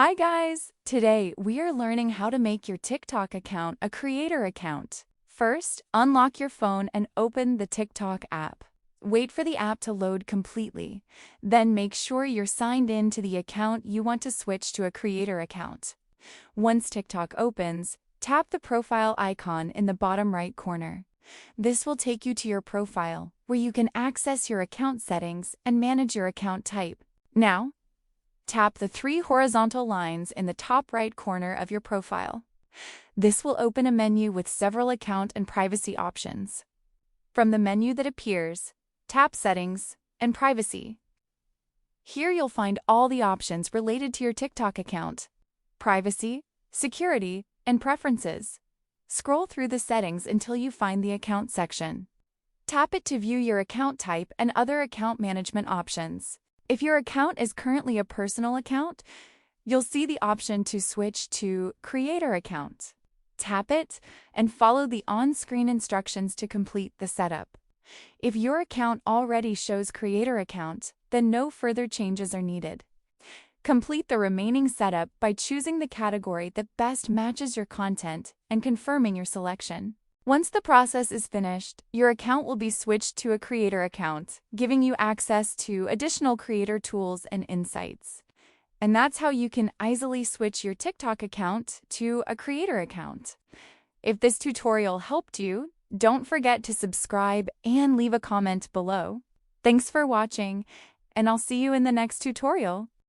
Hi guys! Today we are learning how to make your TikTok account a creator account. First, unlock your phone and open the TikTok app. Wait for the app to load completely. Then make sure you're signed in to the account you want to switch to a creator account. Once TikTok opens, tap the profile icon in the bottom right corner. This will take you to your profile, where you can access your account settings and manage your account type. Now, tap the three horizontal lines in the top right corner of your profile. This will open a menu with several account and privacy options. From the menu that appears, tap Settings and Privacy. Here you'll find all the options related to your TikTok account: privacy, security, and preferences. Scroll through the settings until you find the account section. Tap it to view your account type and other account management options. If your account is currently a personal account, you'll see the option to switch to Creator Account. Tap it and follow the on-screen instructions to complete the setup. If your account already shows Creator Account, then no further changes are needed. Complete the remaining setup by choosing the category that best matches your content and confirming your selection. Once the process is finished, your account will be switched to a creator account, giving you access to additional creator tools and insights. And that's how you can easily switch your TikTok account to a creator account. If this tutorial helped you, don't forget to subscribe and leave a comment below. Thanks for watching, and I'll see you in the next tutorial.